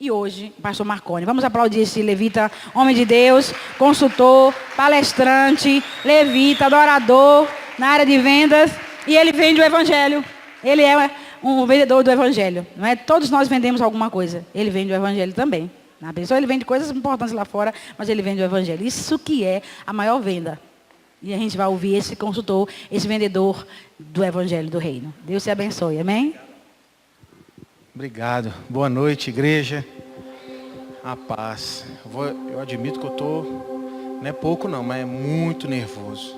E hoje, o pastor Marconi. Vamos aplaudir esse levita, homem de Deus, consultor, palestrante, levita, adorador, na área de vendas. E ele vende o evangelho. Ele é um vendedor do evangelho. Não é? Todos nós vendemos alguma coisa. Ele vende o evangelho também. Na pessoa, ele vende coisas importantes lá fora, mas ele vende o evangelho. Isso que é a maior venda. E a gente vai ouvir esse consultor, esse vendedor do evangelho do reino. Deus te abençoe. Amém? Obrigado. Boa noite, igreja. A paz. Eu admito que eu estou, não é pouco não, mas é muito nervoso.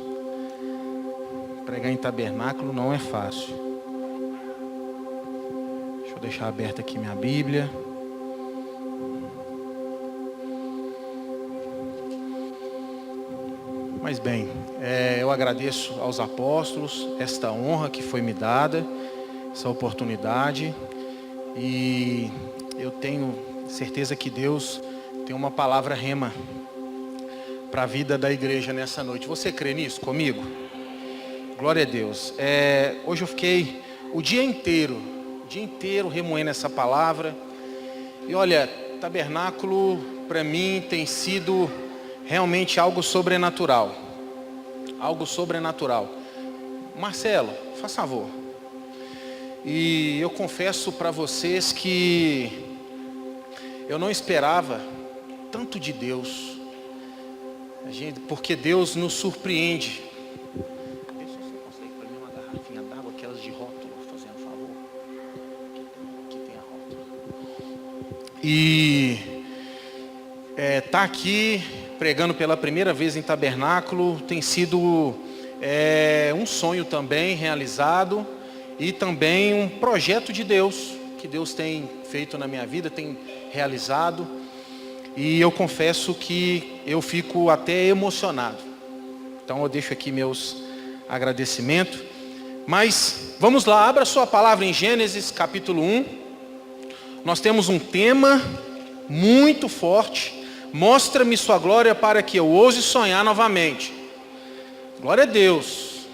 Pregar em tabernáculo não é fácil. Deixa eu deixar aberta aqui minha Bíblia. Mas bem, eu agradeço aos apóstolos esta honra que foi me dada, essa oportunidade. E eu tenho certeza que Deus tem uma palavra rema para a vida da igreja nessa noite. Você crê nisso comigo? Glória a Deus. Hoje eu fiquei o dia inteiro remoendo essa palavra. E olha, tabernáculo para mim tem sido realmente algo sobrenatural. Algo sobrenatural. Marcelo, faz favor. E eu confesso para vocês que eu não esperava tanto de Deus, porque Deus nos surpreende. Vê se você consegue para mim uma garrafinha d'água, aquelas de rótulo, fazendo favor. Aqui tem a rótulo. E tá aqui pregando pela primeira vez em tabernáculo tem sido um sonho também realizado. E também um projeto de Deus, que Deus tem feito na minha vida, tem realizado. E eu confesso que eu fico até emocionado. Então eu deixo aqui meus agradecimentos. Mas vamos lá, abra sua palavra em Gênesis capítulo 1. Nós temos um tema muito forte. Mostra-me sua glória para que eu ouse sonhar novamente. Glória a Deus.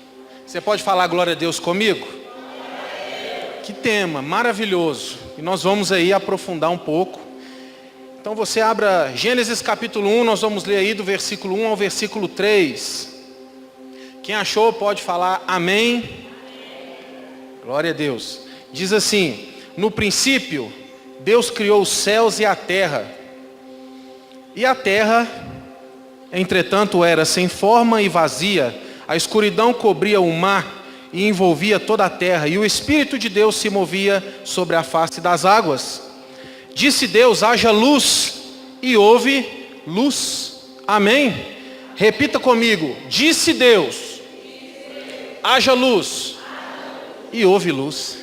Você pode falar glória a Deus comigo? Que tema maravilhoso. E nós vamos aí aprofundar um pouco. Então você abra Gênesis capítulo 1, nós vamos ler aí do versículo 1 ao versículo 3. Quem achou pode falar amém. Glória a Deus. Diz assim: no princípio, Deus criou os céus e a terra. E a terra, entretanto, era sem forma e vazia. A escuridão cobria o mar e envolvia toda a terra, e o Espírito de Deus se movia sobre a face das águas. Disse Deus: haja luz, e houve luz. Amém? Repita comigo: disse Deus, haja luz, e houve luz.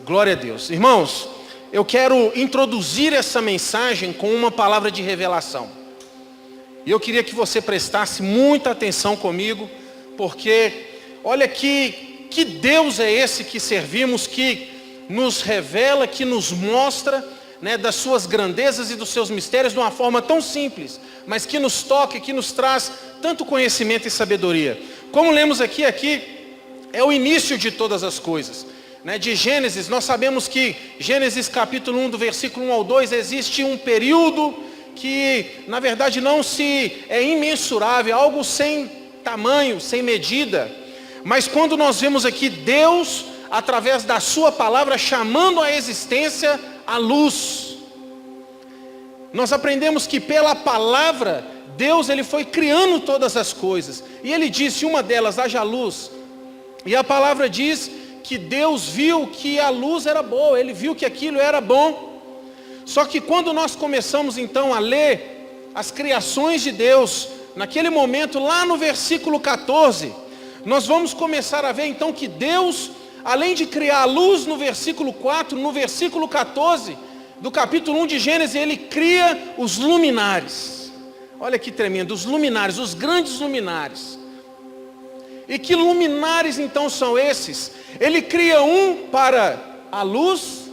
Glória a Deus. Irmãos, eu quero introduzir essa mensagem com uma palavra de revelação. E eu queria que você prestasse muita atenção comigo, porque olha que Deus é esse que servimos, que nos revela, que nos mostra, né, das suas grandezas e dos seus mistérios de uma forma tão simples, mas que nos toca, que nos traz tanto conhecimento e sabedoria. Como lemos aqui é o início de todas as coisas, né? De Gênesis, nós sabemos que Gênesis capítulo 1, do versículo 1 ao 2, existe um período que na verdade é imensurável, algo sem tamanho, sem medida. Mas quando nós vemos aqui Deus, através da sua palavra, chamando à existência a luz, nós aprendemos que pela palavra, Deus ele foi criando todas as coisas. E ele disse, uma delas, haja luz. E a palavra diz que Deus viu que a luz era boa, ele viu que aquilo era bom. Só que quando nós começamos então a ler as criações de Deus, naquele momento, lá no versículo 14, nós vamos começar a ver então que Deus, além de criar a luz no versículo 4, no versículo 14 do capítulo 1 de Gênesis, ele cria os luminares. Olha que tremendo, os luminares, os grandes luminares. E que luminares então são esses? Ele cria um para a luz,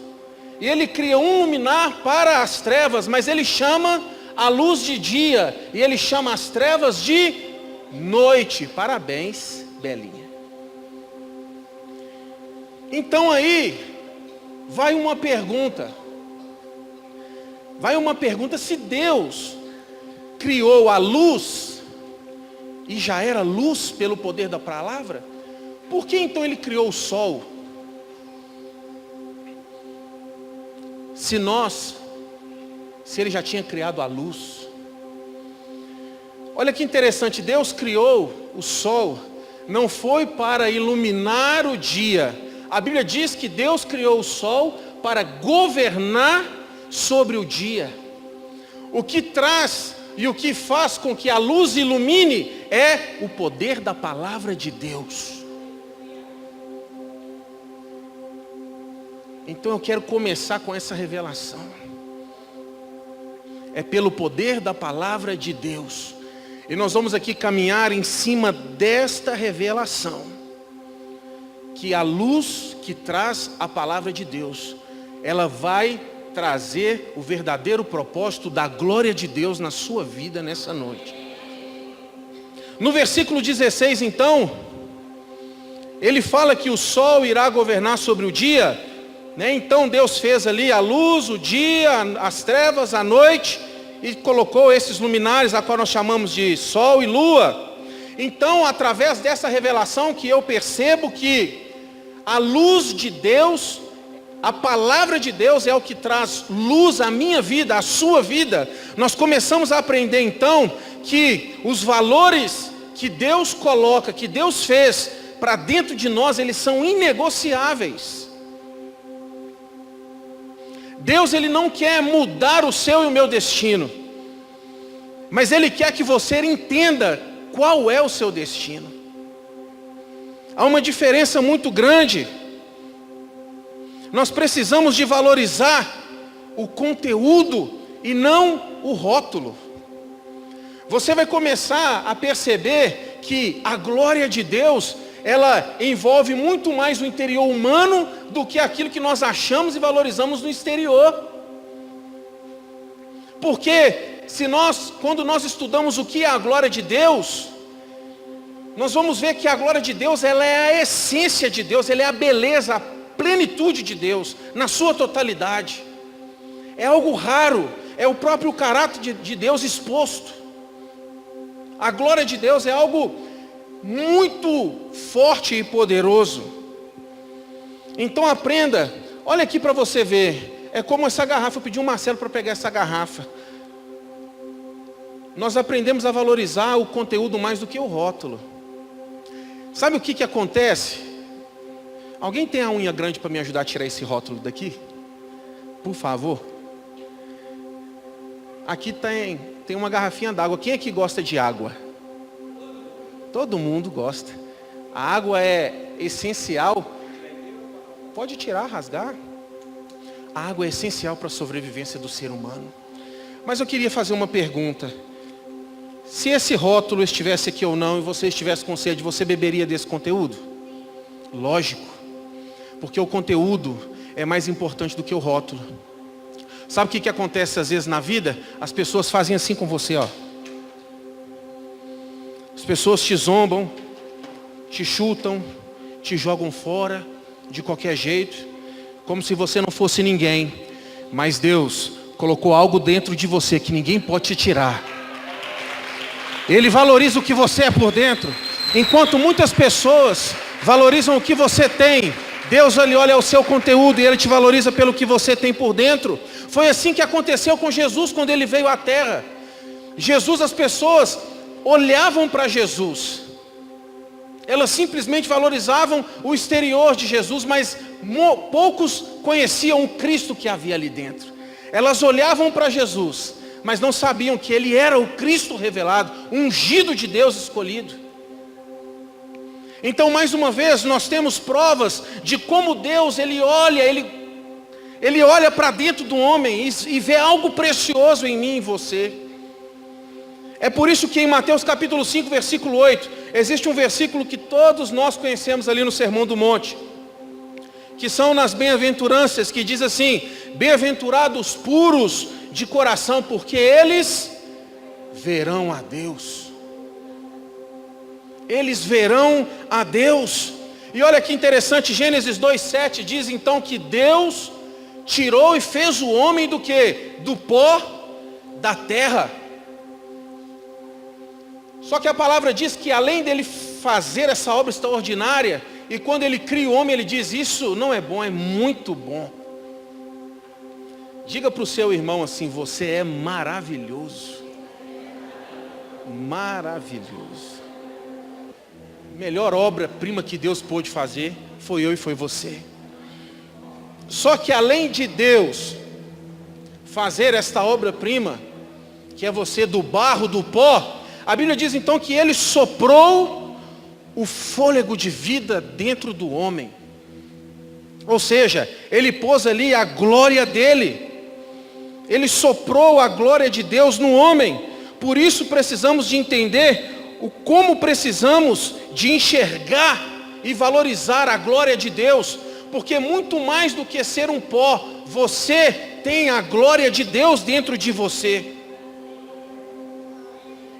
e ele cria um luminar para as trevas, mas ele chama a luz de dia, e ele chama as trevas de noite. Parabéns, Belinha. Então aí vai uma pergunta: Vai uma pergunta: se Deus criou a luz, e já era luz pelo poder da palavra, por que então Ele criou o sol? Se Ele já tinha criado a luz. Olha que interessante, Deus criou o sol, não foi para iluminar o dia. A Bíblia diz que Deus criou o sol para governar sobre o dia. O que traz e o que faz com que a luz ilumine é o poder da palavra de Deus. Então eu quero começar com essa revelação. É pelo poder da palavra de Deus. E nós vamos aqui caminhar em cima desta revelação. Que a luz que traz a palavra de Deus, ela vai trazer o verdadeiro propósito da glória de Deus na sua vida nessa noite. No versículo 16 então, ele fala que o sol irá governar sobre o dia, né? Então Deus fez ali a luz, o dia, as trevas, a noite, e colocou esses luminares, a qual nós chamamos de sol e lua. Então, através dessa revelação que eu percebo que a luz de Deus, a palavra de Deus é o que traz luz à minha vida, à sua vida. Nós começamos a aprender então que os valores que Deus coloca, que Deus fez para dentro de nós, eles são inegociáveis. Deus, Ele não quer mudar o seu e o meu destino, mas Ele quer que você entenda qual é o seu destino. Há uma diferença muito grande. Nós precisamos de valorizar o conteúdo e não o rótulo. Você vai começar a perceber que a glória de Deus, ela envolve muito mais o interior humano do que aquilo que nós achamos e valorizamos no exterior. Porque quando nós estudamos o que é a glória de Deus, nós vamos ver que a glória de Deus, ela é a essência de Deus, ela é a beleza, a plenitude de Deus, na sua totalidade. É algo raro, é o próprio caráter de Deus exposto. A glória de Deus é algo muito forte e poderoso. Então aprenda, olha aqui para você ver, é como essa garrafa, eu pedi o Marcelo para pegar essa garrafa. Nós aprendemos a valorizar o conteúdo mais do que o rótulo. Sabe o que acontece? Alguém tem a unha grande para me ajudar a tirar esse rótulo daqui? Por favor. Aqui tem uma garrafinha d'água. Quem aqui gosta de água? Todo mundo gosta. A água é essencial. Pode tirar, rasgar. A água é essencial para a sobrevivência do ser humano. Mas eu queria fazer uma pergunta. Se esse rótulo estivesse aqui ou não, e você estivesse com sede, você beberia desse conteúdo? Lógico. Porque o conteúdo é mais importante do que o rótulo. Sabe o que acontece às vezes na vida? As pessoas fazem assim com você, ó. As pessoas te zombam, te chutam, te jogam fora, de qualquer jeito, como se você não fosse ninguém. Mas Deus colocou algo dentro de você que ninguém pode te tirar. Ele valoriza o que você é por dentro. Enquanto muitas pessoas valorizam o que você tem, Deus, Ele olha o seu conteúdo e Ele te valoriza pelo que você tem por dentro. Foi assim que aconteceu com Jesus quando Ele veio à terra. Jesus, as pessoas olhavam para Jesus. Elas simplesmente valorizavam o exterior de Jesus, mas poucos conheciam o Cristo que havia ali dentro. Elas olhavam para Jesus, mas não sabiam que Ele era o Cristo revelado, ungido de Deus, escolhido. Então, mais uma vez, nós temos provas de como Deus, Ele olha para dentro do homem e vê algo precioso em mim e em você. É por isso que em Mateus capítulo 5, versículo 8, existe um versículo que todos nós conhecemos ali no Sermão do Monte, que são nas bem-aventuranças, que diz assim: bem-aventurados puros de coração, porque eles verão a Deus. Eles verão a Deus. E olha que interessante, Gênesis 2:7 diz então que Deus tirou e fez o homem do quê? Do pó da terra. Só que a palavra diz que além dele fazer essa obra extraordinária, e quando ele cria o homem, ele diz, isso não é bom, é muito bom. Diga para o seu irmão assim, você é maravilhoso. Maravilhoso. Melhor obra-prima que Deus pôde fazer, foi eu e foi você. Só que além de Deus fazer esta obra-prima, que é você do barro, do pó, a Bíblia diz então que ele soprou o fôlego de vida dentro do homem. Ou seja, ele pôs ali a glória dele. Ele soprou a glória de Deus no homem. Por isso precisamos de entender como precisamos de enxergar e valorizar a glória de Deus. Porque muito mais do que ser um pó, você tem a glória de Deus dentro de você.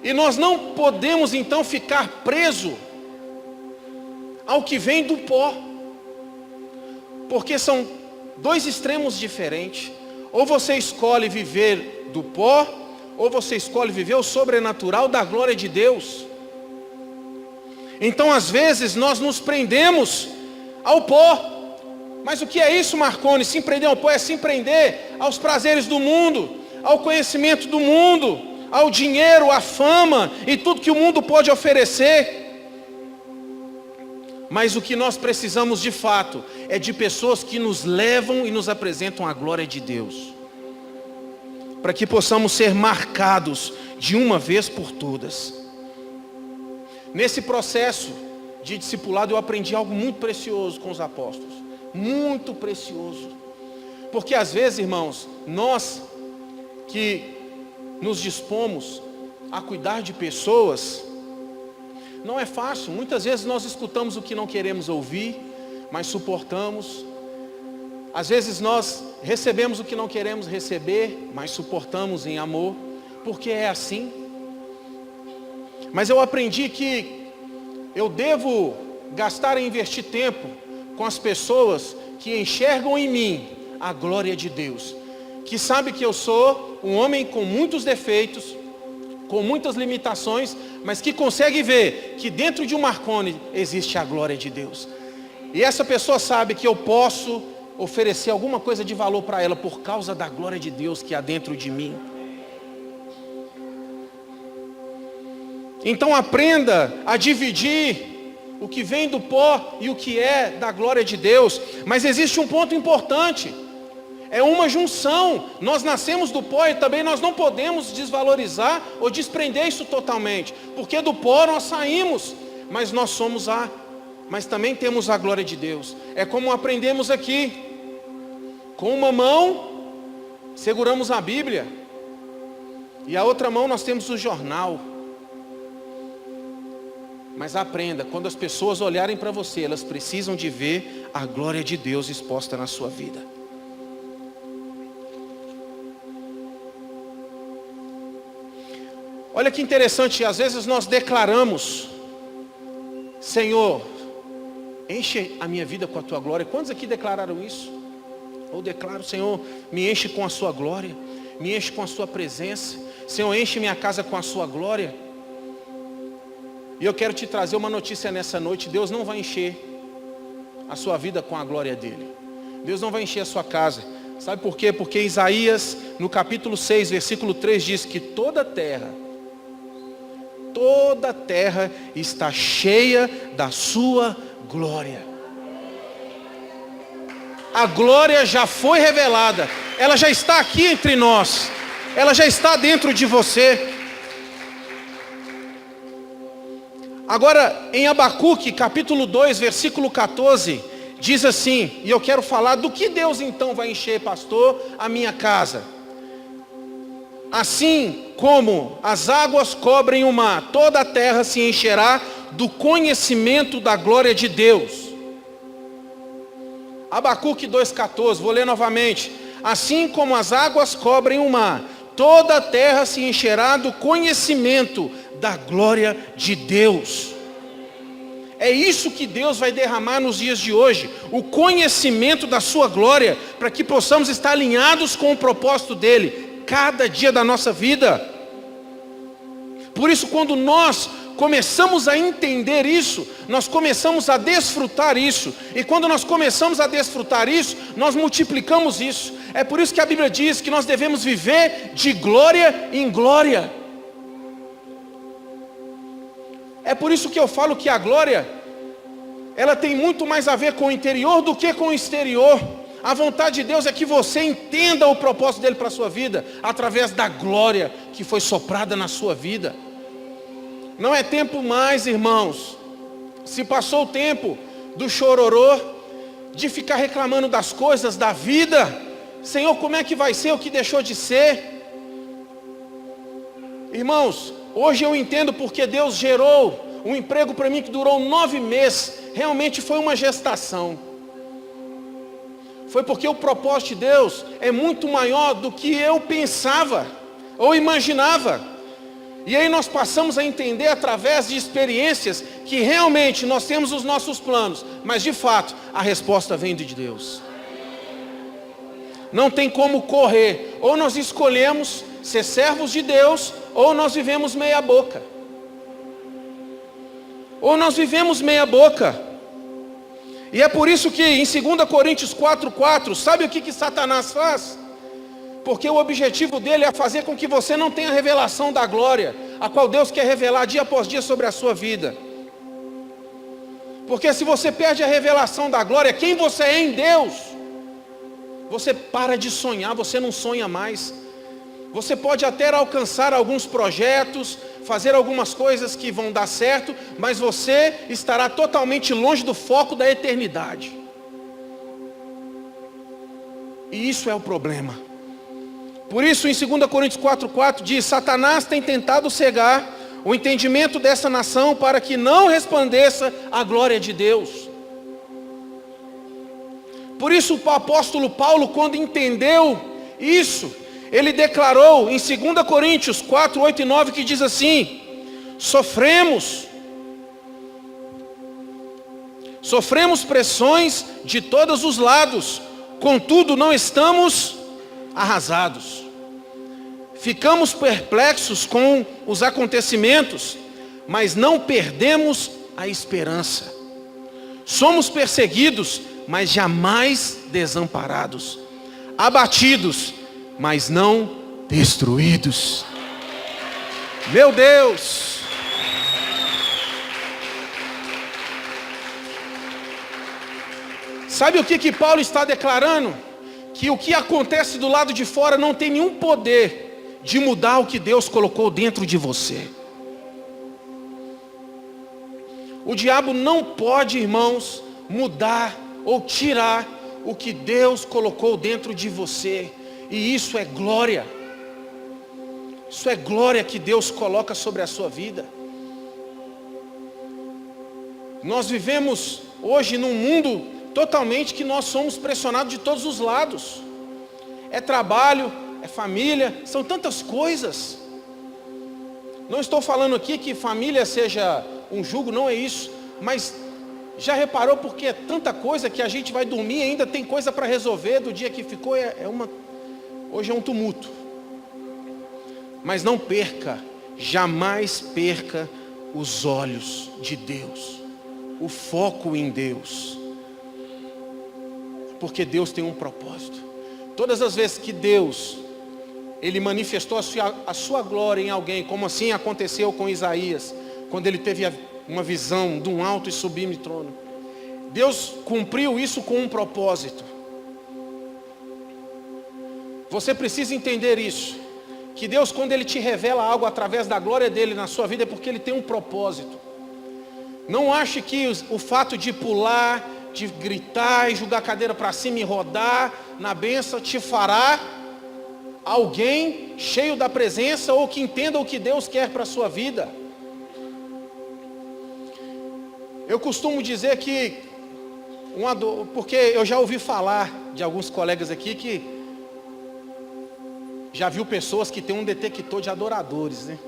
E nós não podemos então ficar preso ao que vem do pó. Porque são dois extremos diferentes. Ou você escolhe viver do pó, ou você escolhe viver o sobrenatural da glória de Deus. Então às vezes nós nos prendemos ao pó. Mas o que é isso, Marconi? Se prender ao pó é se prender aos prazeres do mundo, ao conhecimento do mundo, ao dinheiro, à fama e tudo que o mundo pode oferecer. Mas o que nós precisamos de fato é de pessoas que nos levam e nos apresentam a glória de Deus, para que possamos ser marcados de uma vez por todas. Nesse processo de discipulado eu aprendi algo muito precioso com os apóstolos, muito precioso, porque às vezes, irmãos, nós que nos dispomos a cuidar de pessoas, não é fácil. Muitas vezes nós escutamos o que não queremos ouvir, mas suportamos. Às vezes nós recebemos o que não queremos receber, mas suportamos em amor, porque é assim. Mas eu aprendi que eu devo gastar e investir tempo com as pessoas que enxergam em mim a glória de Deus, que sabe que eu sou um homem com muitos defeitos, com muitas limitações, mas que consegue ver que dentro de um Marconi existe a glória de Deus. E essa pessoa sabe que eu posso oferecer alguma coisa de valor para ela por causa da glória de Deus que há dentro de mim. Então aprenda a dividir o que vem do pó e o que é da glória de Deus. Mas existe um ponto importante. É uma junção. Nós nascemos do pó e também nós não podemos desvalorizar ou desprender isso totalmente. Porque do pó nós saímos, mas nós somos mas também temos a glória de Deus. É como aprendemos aqui. Com uma mão seguramos a Bíblia e a outra mão nós temos o jornal. Mas aprenda, quando as pessoas olharem para você, elas precisam de ver a glória de Deus exposta na sua vida. Olha que interessante, às vezes nós declaramos: Senhor, enche a minha vida com a tua glória. Quantos aqui declararam isso? Ou declaro: Senhor, me enche com a sua glória, me enche com a sua presença. Senhor, enche minha casa com a sua glória. E eu quero te trazer uma notícia nessa noite: Deus não vai encher a sua vida com a glória dele. Deus não vai encher a sua casa. Sabe por quê? Porque Isaías, no capítulo 6, versículo 3, diz que toda a terra está cheia da sua glória. A glória já foi revelada, ela já está aqui entre nós, ela já está dentro de você. Agora, em Abacuque, capítulo 2, versículo 14, diz assim, e eu quero falar do que Deus então vai encher, pastor, a minha casa. Assim como as águas cobrem o mar, toda a terra se encherá do conhecimento da glória de Deus. Abacuque 2,14, vou ler novamente. Assim como as águas cobrem o mar, toda a terra se encherá do conhecimento da glória de Deus. É isso que Deus vai derramar nos dias de hoje, o conhecimento da sua glória, para que possamos estar alinhados com o propósito dele, cada dia da nossa vida. Por isso, quando nós começamos a entender isso, nós começamos a desfrutar isso, e quando nós começamos a desfrutar isso, nós multiplicamos isso. É por isso que a Bíblia diz que nós devemos viver de glória em glória. É por isso que eu falo que a glória, ela tem muito mais a ver com o interior do que com o exterior. A vontade de Deus é que você entenda o propósito dele para a sua vida, através da glória que foi soprada na sua vida. Não é tempo mais, irmãos, se passou o tempo do chororô, de ficar reclamando das coisas da vida. Senhor, como é que vai ser o que deixou de ser? Irmãos, hoje eu entendo porque Deus gerou um emprego para mim que durou 9 meses. Realmente foi uma gestação. Foi porque o propósito de Deus é muito maior do que eu pensava ou imaginava. E aí nós passamos a entender através de experiências que realmente nós temos os nossos planos, mas de fato a resposta vem de Deus. Não tem como correr. Ou nós escolhemos ser servos de Deus, ou nós vivemos meia boca. Ou nós vivemos meia boca. E é por isso que em 2 Coríntios 4:4, sabe o que Satanás faz? Porque o objetivo dele é fazer com que você não tenha a revelação da glória, a qual Deus quer revelar dia após dia sobre a sua vida. Porque se você perde a revelação da glória, quem você é em Deus, você para de sonhar, você não sonha mais. Você pode até alcançar alguns projetos, fazer algumas coisas que vão dar certo, mas você estará totalmente longe do foco da eternidade. E isso é o problema. Por isso, em 2 Coríntios 4:4 diz: Satanás tem tentado cegar o entendimento dessa nação para que não resplandeça a glória de Deus. Por isso o apóstolo Paulo, quando entendeu isso, ele declarou em 2 Coríntios 4:8 e 9, que diz assim: sofremos pressões de todos os lados, contudo não estamos arrasados. Ficamos perplexos com os acontecimentos, mas não perdemos a esperança. Somos perseguidos, mas jamais desamparados. Abatidos, mas não destruídos. Meu Deus! Sabe o que Paulo está declarando? Que o que acontece do lado de fora não tem nenhum poder de mudar o que Deus colocou dentro de você. O diabo não pode, irmãos, mudar ou tirar o que Deus colocou dentro de você. E isso é glória. Isso é glória que Deus coloca sobre a sua vida. Nós vivemos hoje num mundo totalmente que nós somos pressionados de todos os lados. É trabalho, é família, são tantas coisas. Não estou falando aqui que família seja um jugo, não é isso. Mas já reparou porque é tanta coisa que a gente vai dormir e ainda tem coisa para resolver do dia que ficou, hoje é um tumulto. Mas não perca, jamais perca os olhos de Deus, o foco em Deus. Porque Deus tem um propósito. Todas as vezes que Deus, Ele manifestou a sua glória em alguém, como assim aconteceu com Isaías, quando ele teve uma visão de um alto e sublime trono. Deus cumpriu isso com um propósito. Você precisa entender isso. Que Deus, quando Ele te revela algo através da glória dEle na sua vida, é porque Ele tem um propósito. Não ache que o fato de pular, de gritar e jogar a cadeira para cima e rodar na bênção te fará alguém cheio da presença ou que entenda o que Deus quer para a sua vida. Eu costumo dizer que, porque eu já ouvi falar de alguns colegas aqui que já viu pessoas que têm um detector de adoradores, né?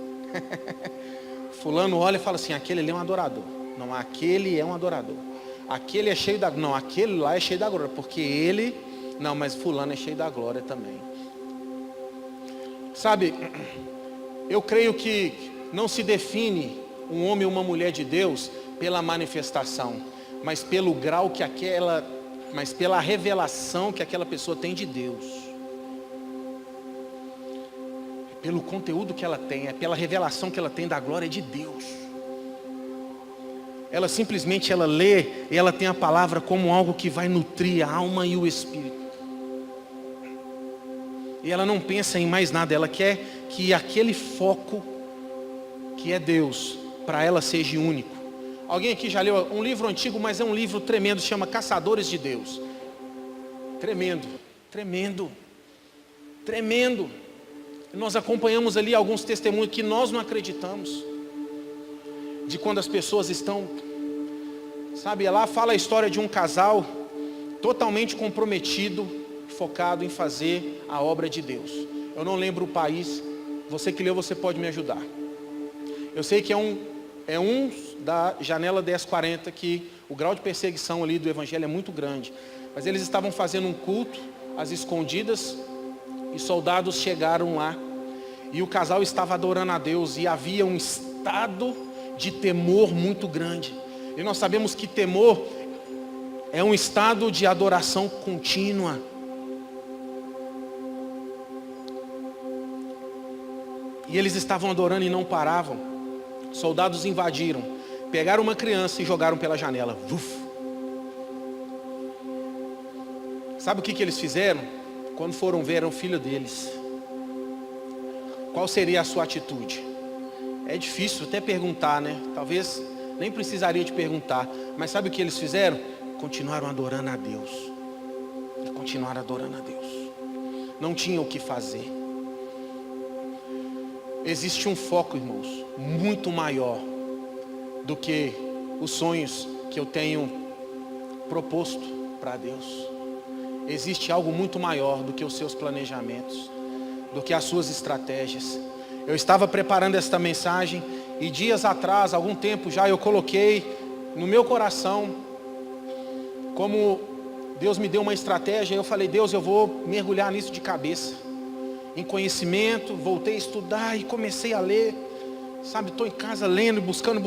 Fulano olha e fala assim, aquele ali é um adorador. Não, aquele é um adorador. Aquele é cheio da... Não, aquele lá é cheio da glória. Porque ele... Não, mas fulano é cheio da glória também. Sabe, eu creio que não se define um homem ou uma mulher de Deus pela manifestação, mas pelo grau que mas pela revelação que aquela pessoa tem de Deus. Pelo conteúdo que ela tem, é pela revelação que ela tem da glória de Deus. Ela simplesmente lê e ela tem a palavra como algo que vai nutrir a alma e o espírito. E ela não pensa em mais nada, ela quer que aquele foco que é Deus, para ela seja único. Alguém aqui já leu um livro antigo, mas é um livro tremendo, se chama Caçadores de Deus. Tremendo, tremendo, tremendo. Nós acompanhamos ali alguns testemunhos que nós não acreditamos. De quando as pessoas estão, sabe, lá fala a história de um casal totalmente comprometido, focado em fazer a obra de Deus. Eu não lembro o país, você que leu, você pode me ajudar. Eu sei que é um da janela 1040, que o grau de perseguição ali do evangelho é muito grande. Mas eles estavam fazendo um culto às escondidas, e soldados chegaram lá, e o casal estava adorando a Deus, e havia um estado de temor muito grande. E nós sabemos que temor é um estado de adoração contínua. E eles estavam adorando e não paravam. Soldados invadiram, pegaram uma criança e jogaram pela janela. Uf. Sabe o que eles fizeram? Quando foram ver, era o filho deles. Qual seria a sua atitude? É difícil até perguntar, né? Talvez nem precisaria de perguntar. Mas sabe o que eles fizeram? Continuaram adorando a Deus. E continuaram adorando a Deus. Não tinham o que fazer. Existe um foco, irmãos, muito maior do que os sonhos que eu tenho proposto para Deus. Existe algo muito maior do que os seus planejamentos, do que as suas estratégias. Eu estava preparando esta mensagem e dias atrás, algum tempo já, eu coloquei no meu coração, como Deus me deu uma estratégia, eu falei: Deus, eu vou mergulhar nisso de cabeça. Em conhecimento, voltei a estudar e comecei a ler, sabe, estou em casa lendo, buscando,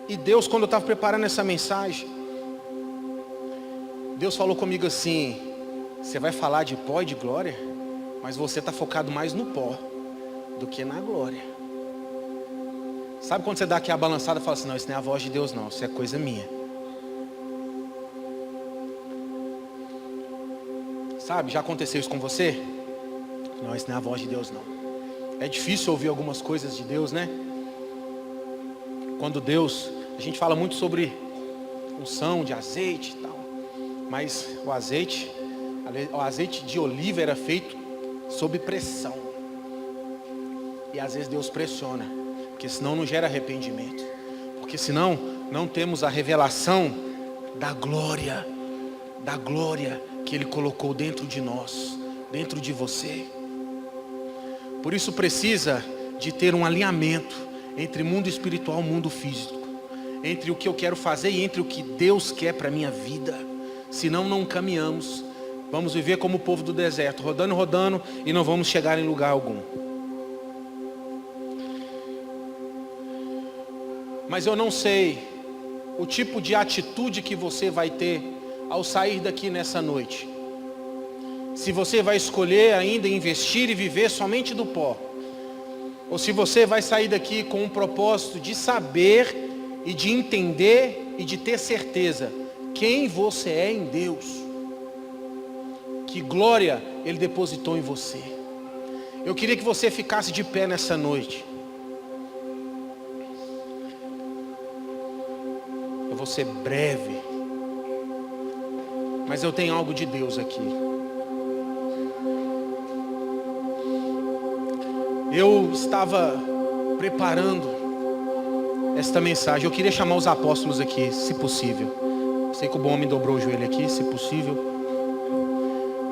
e Deus, quando eu estava preparando essa mensagem, Deus falou comigo assim: você vai falar de pó e de glória, mas você está focado mais no pó do que na glória. Sabe quando você dá aqui a balançada e fala assim: não, isso não é a voz de Deus não, isso é coisa minha. Sabe, já aconteceu isso com você? Não, isso não é a voz de Deus não. É difícil ouvir algumas coisas de Deus, né? Quando Deus, a gente fala muito sobre unção de azeite e tal, mas o azeite de oliva era feito sob pressão. E às vezes Deus pressiona, porque senão não gera arrependimento. Porque senão não temos a revelação da glória que Ele colocou dentro de nós, dentro de você. Por isso precisa de ter um alinhamento entre mundo espiritual e mundo físico, entre o que eu quero fazer e entre o que Deus quer para a minha vida. Senão não caminhamos, vamos viver como o povo do deserto, rodando e não vamos chegar em lugar algum. Mas eu não sei o tipo de atitude que você vai ter ao sair daqui nessa noite. Se você vai escolher ainda investir e viver somente do pó, ou se você vai sair daqui com um propósito de saber e de entender e de ter certeza quem você é em Deus, que glória Ele depositou em você. Eu queria que você ficasse de pé nessa noite. Eu vou ser breve, mas eu tenho algo de Deus aqui. Eu estava preparando esta mensagem. Eu queria chamar os apóstolos aqui, se possível. Sei que o bom homem dobrou o joelho aqui, se possível.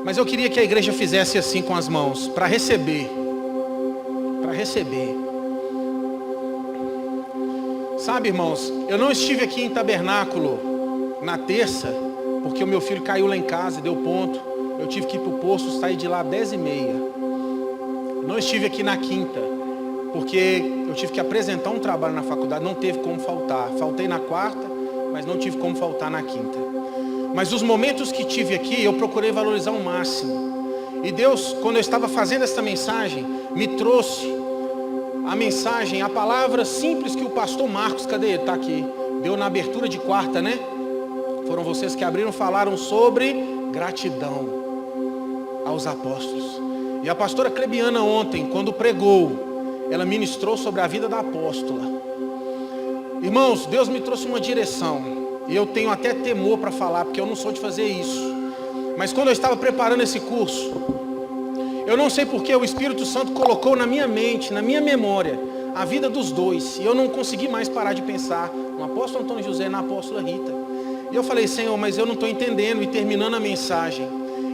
Mas eu queria que a igreja fizesse assim com as mãos, para receber. Para receber. Sabe, irmãos, eu não estive aqui em Tabernáculo na terça, porque o meu filho caiu lá em casa, deu ponto. Eu tive que ir para o posto, sair de lá 10h30. Não estive aqui na quinta, porque eu tive que apresentar um trabalho na faculdade, não teve como faltar. Faltei na quarta, mas não tive como faltar na quinta. Mas os momentos que tive aqui, eu procurei valorizar ao máximo. E Deus, quando eu estava fazendo essa mensagem, me trouxe a mensagem, a palavra simples que o pastor Marcos, cadê ele? Está aqui. Deu na abertura de quarta, né? Foram vocês que abriram, falaram sobre gratidão aos apóstolos. E a pastora Clebiana ontem, quando pregou, ela ministrou sobre a vida da apóstola. Irmãos, Deus me trouxe uma direção. E eu tenho até temor para falar, porque eu não sou de fazer isso. Mas quando eu estava preparando esse curso, eu não sei porque o Espírito Santo colocou na minha mente, na minha memória, a vida dos dois. E eu não consegui mais parar de pensar no apóstolo Antônio José e na apóstola Rita. E eu falei, Senhor, mas eu não estou entendendo. E terminando a mensagem,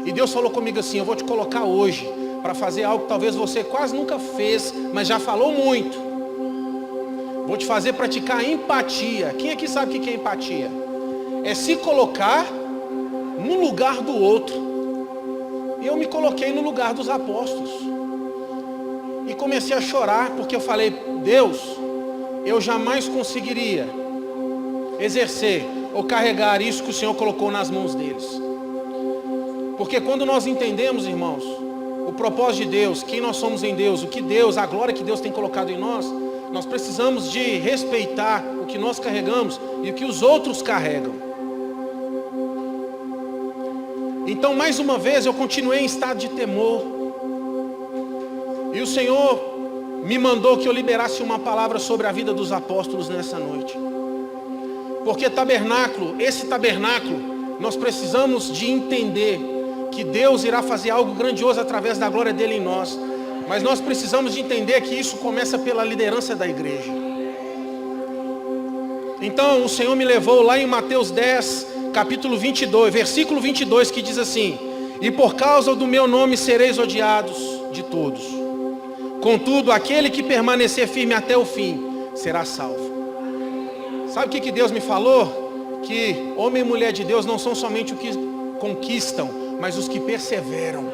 e Deus falou comigo assim, eu vou te colocar hoje para fazer algo que talvez você quase nunca fez, mas já falou muito. Vou te fazer praticar a empatia. Quem aqui sabe o que é empatia? É se colocar no lugar do outro. E eu me coloquei no lugar dos apóstolos. E comecei a chorar, porque eu falei, Deus, eu jamais conseguiria exercer ou carregar isso que o Senhor colocou nas mãos deles. Porque quando nós entendemos, irmãos, o propósito de Deus, quem nós somos em Deus, o que Deus, a glória que Deus tem colocado em nós, nós precisamos de respeitar o que nós carregamos e o que os outros carregam. Então, mais uma vez, eu continuei em estado de temor. E o Senhor me mandou que eu liberasse uma palavra sobre a vida dos apóstolos nessa noite. Porque tabernáculo, esse tabernáculo, nós precisamos de entender que Deus irá fazer algo grandioso através da glória dele em nós. Mas nós precisamos de entender que isso começa pela liderança da igreja. Então o Senhor me levou lá em Mateus 10, capítulo 22, versículo 22, que diz assim: e por causa do meu nome sereis odiados de todos. Contudo, aquele que permanecer firme até o fim, será salvo. Sabe o que Deus me falou? Que homem e mulher de Deus não são somente os que conquistam, mas os que perseveram.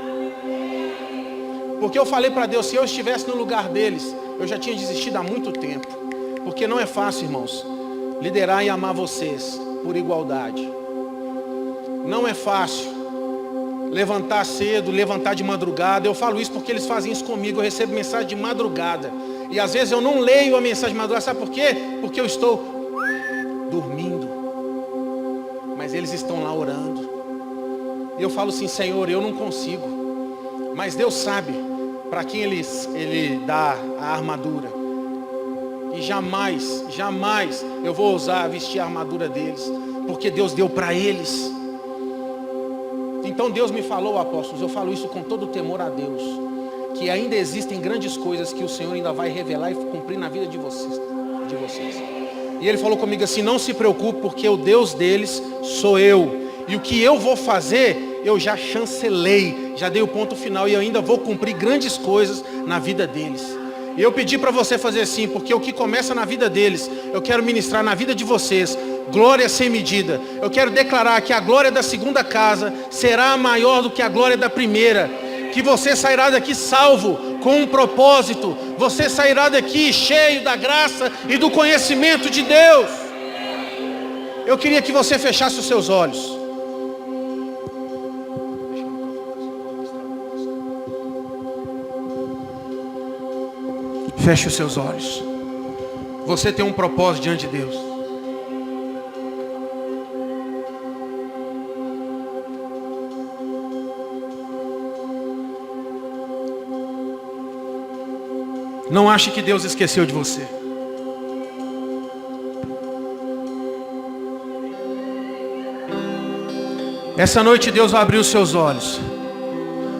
Porque eu falei para Deus, se eu estivesse no lugar deles, eu já tinha desistido há muito tempo. Porque não é fácil, irmãos, liderar e amar vocês por igualdade. Não é fácil levantar cedo, levantar de madrugada. Eu falo isso porque eles fazem isso comigo. Eu recebo mensagem de madrugada. E às vezes eu não leio a mensagem de madrugada. Sabe por quê? Porque eu estou dormindo. Mas eles estão lá orando. E eu falo assim, Senhor, eu não consigo. Mas Deus sabe para quem Ele dá a armadura. E jamais eu vou ousar vestir a armadura deles. Porque Deus deu para eles. Então Deus me falou, apóstolos, eu falo isso com todo o temor a Deus, que ainda existem grandes coisas que o Senhor ainda vai revelar e cumprir na vida de vocês. E Ele falou comigo assim, não se preocupe, porque o Deus deles sou eu. E o que eu vou fazer, eu já chancelei, já dei o ponto final e eu ainda vou cumprir grandes coisas na vida deles. E eu pedi para você fazer assim, porque o que começa na vida deles, eu quero ministrar na vida de vocês. Glória sem medida. Eu quero declarar que a glória da segunda casa será maior do que a glória da primeira. Que você sairá daqui salvo, com um propósito. Você sairá daqui cheio da graça e do conhecimento de Deus. Eu queria que você fechasse os seus olhos. Feche os seus olhos. Você tem um propósito diante de Deus. Não ache que Deus esqueceu de você. Essa noite Deus vai abrir os seus olhos,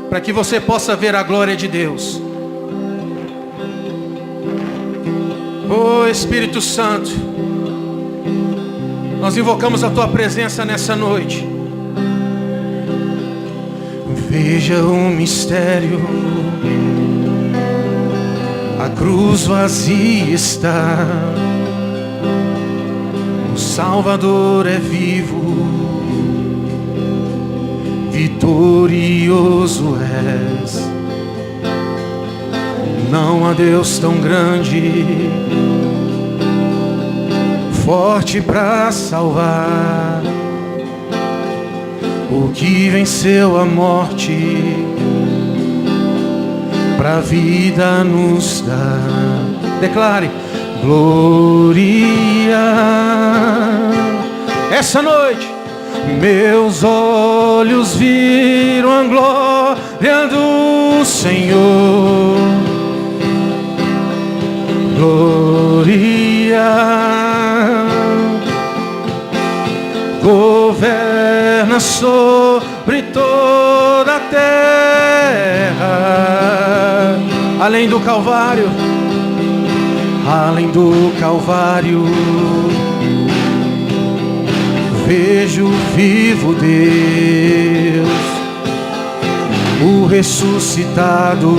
para que você possa ver a glória de Deus. Oh Espírito Santo, nós invocamos a Tua presença nessa noite. Veja o mistério. A cruz vazia está, Salvador é vivo, vitorioso és. Não há Deus tão grande, forte para salvar. O que venceu a morte, pra vida nos dá. Declare: glória. Essa noite meus olhos viram a glória do Senhor. Glória. Governa sobre toda a terra. Além do Calvário, além do Calvário, vejo vivo Deus, o ressuscitado,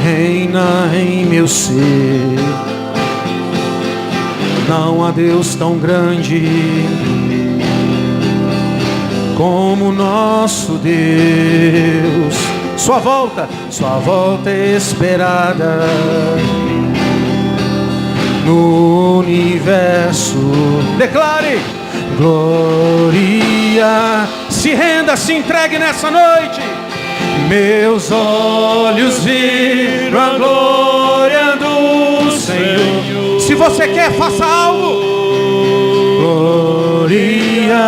reina em meu ser. Não há Deus tão grande como nosso Deus. Sua volta é esperada no universo. Declare: glória. Se renda, se entregue nessa noite. Meus olhos viram a glória do Senhor. Se você quer, faça algo. Glória.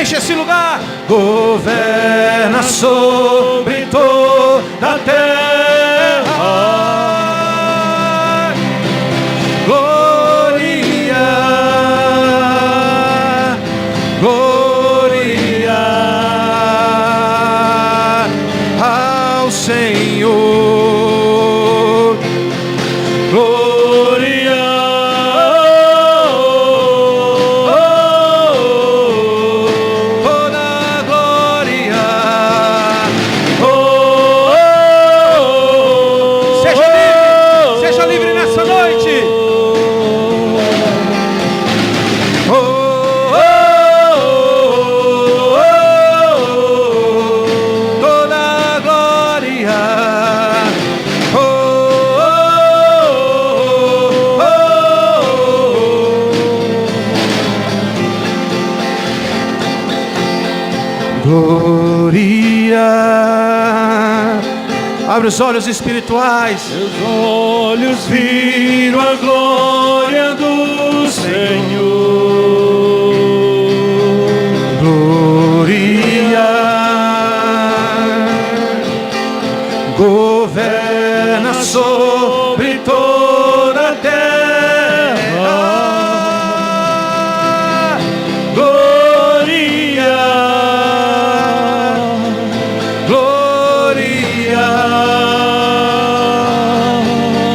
Enche esse lugar. Governa sobre toda a terra. Glória. Glória ao Senhor. Glória. Toda glória. Seja livre nessa noite. Toda glória. Glória. Abre os olhos espirituais. Meus olhos viram a glória do Senhor. Glória. Governa sobre toda a terra. Glória. Glória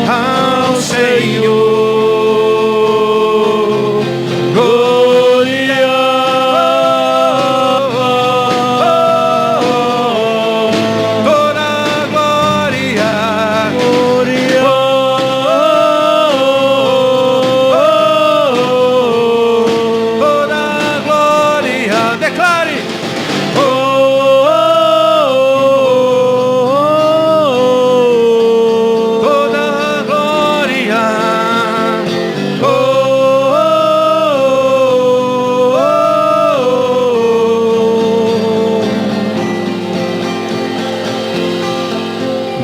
ao Senhor. Glória. Toda glória. Toda glória. Declare. Toda glória.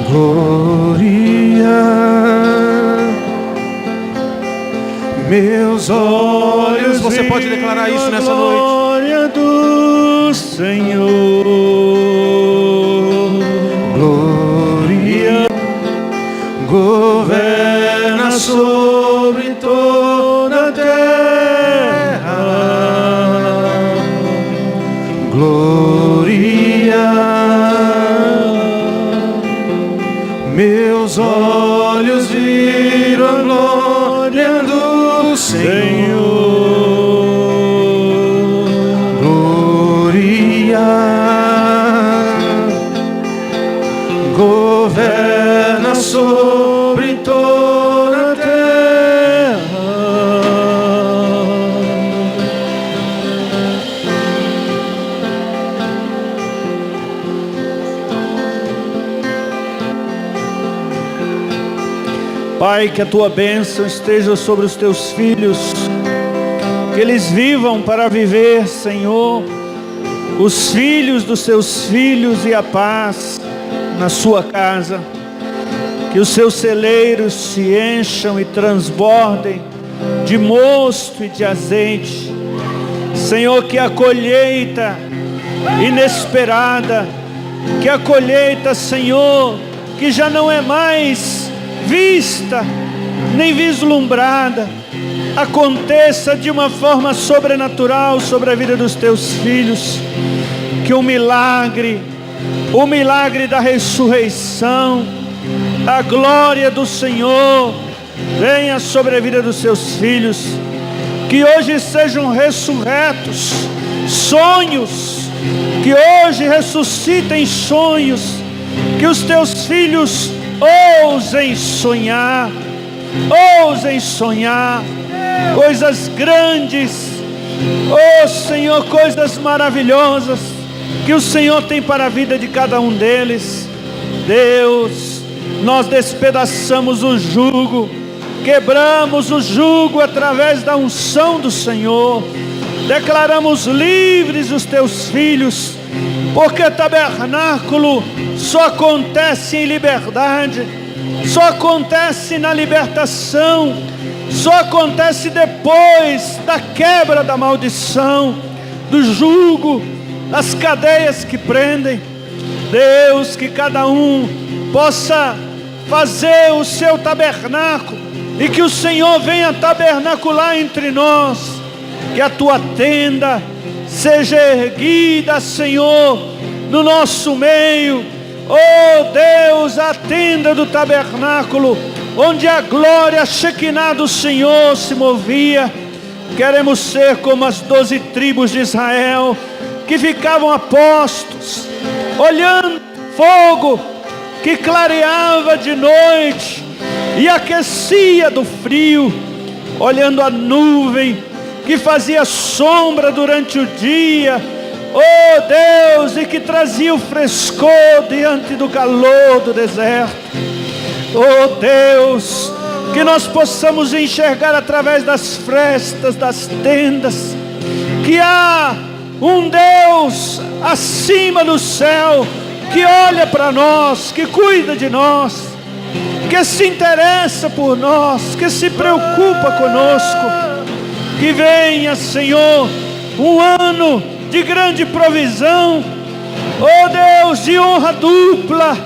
Glória. Meus olhos. Você pode declarar isso nessa noite. Glória do Senhor. Glória. Governa sobre toda a terra. Glória. Meus olhos viram a glória do Senhor. Glória. Governa sobre toda a terra. Pai, que a tua bênção esteja sobre os teus filhos, que eles vivam para viver, Senhor, os filhos dos seus filhos e a paz na sua casa, que os seus celeiros se encham e transbordem de mosto e de azeite, Senhor, que a colheita inesperada, que a colheita, Senhor, que já não é mais vista, nem vislumbrada, aconteça de uma forma sobrenatural sobre a vida dos teus filhos, que o milagre da ressurreição, a glória do Senhor venha sobre a vida dos seus filhos, que hoje sejam ressurretos sonhos, que hoje ressuscitem sonhos, que os teus filhos ousem sonhar coisas grandes, oh Senhor, coisas maravilhosas que o Senhor tem para a vida de cada um deles. Deus, nós despedaçamos o jugo, quebramos o jugo através da unção do Senhor, declaramos livres os teus filhos, porque tabernáculo só acontece em liberdade, só acontece na libertação, só acontece depois da quebra da maldição, do jugo, das cadeias que prendem. Deus, que cada um possa fazer o seu tabernáculo, e que o Senhor venha tabernacular entre nós, que a tua tenda seja erguida, Senhor, no nosso meio. Oh Deus, a tenda do tabernáculo, onde a glória, a Shekinah do Senhor se movia. Queremos ser como as 12 tribos de Israel, que ficavam a postos, olhando fogo que clareava de noite e aquecia do frio, olhando a nuvem que fazia sombra durante o dia, oh Deus, e que trazia o frescor diante do calor do deserto. Oh Deus, que nós possamos enxergar através das frestas das tendas, que há um Deus acima do céu, que olha para nós, que cuida de nós, que se interessa por nós, que se preocupa conosco. Que venha, Senhor, um ano de grande provisão, oh Deus, de honra dupla,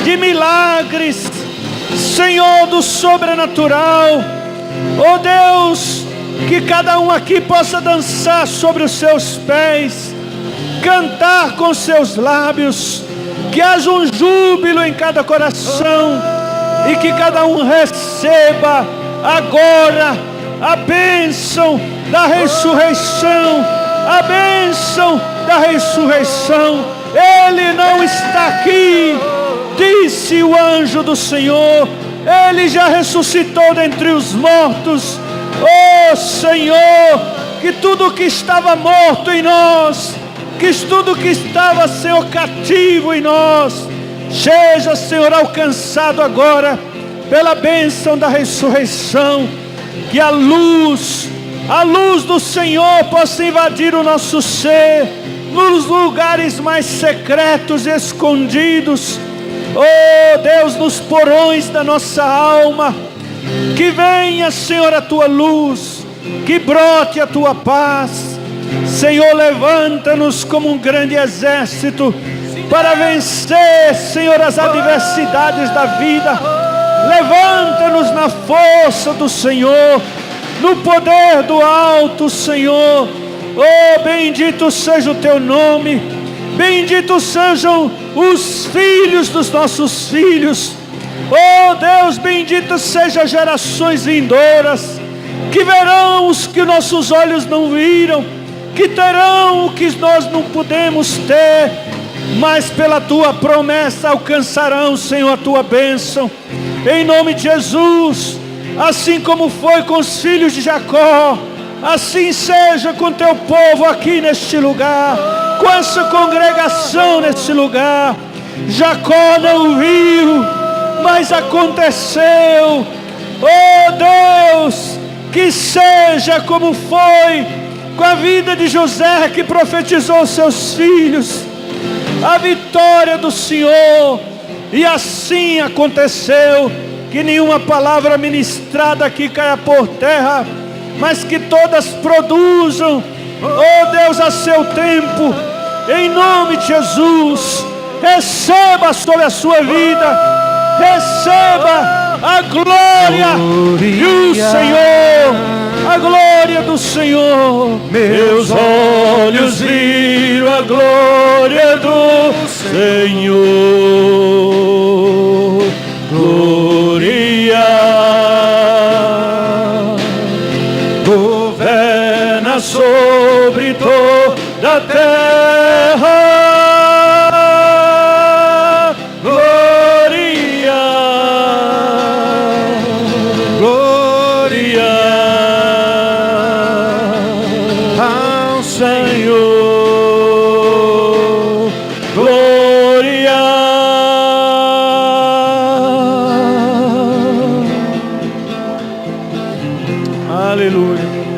de milagres, Senhor, do sobrenatural. Oh Deus, que cada um aqui possa dançar sobre os seus pés, cantar com seus lábios, que haja um júbilo em cada coração, e que cada um receba agora a bênção da ressurreição, a bênção da ressurreição. Ele não está aqui, disse o anjo do Senhor, ele já ressuscitou dentre os mortos. Oh Senhor, que tudo que estava morto em nós, que tudo que estava, Senhor, cativo em nós, seja, Senhor, alcançado agora pela bênção da ressurreição. Que a luz do Senhor possa invadir o nosso ser, nos lugares mais secretos e escondidos, oh Deus, nos porões da nossa alma. Que venha, Senhor, a tua luz, que brote a tua paz. Senhor, levanta-nos como um grande exército para vencer, Senhor, as adversidades da vida. Levanta-nos na força do Senhor, no poder do alto, Senhor. Oh, bendito seja o teu nome, bendito sejam os filhos dos nossos filhos. Oh Deus, bendito sejam as gerações vindouras, que verão os que nossos olhos não viram, que terão o que nós não pudemos ter, mas pela tua promessa alcançarão, Senhor, a tua bênção. Em nome de Jesus, assim como foi com os filhos de Jacó, assim seja com teu povo aqui neste lugar, com essa congregação neste lugar. Jacó não viu, mas aconteceu. Oh Deus, que seja como foi com a vida de José, que profetizou aos seus filhos a vitória do Senhor, e assim aconteceu, que nenhuma palavra ministrada aqui caia por terra, mas que todas produzam, oh Deus, a seu tempo, em nome de Jesus. Receba sobre a sua vida, receba a glória do Senhor, a glória do Senhor. Meus olhos viram a glória do Senhor. Glória, governa sobre toda a terra. Aleluia.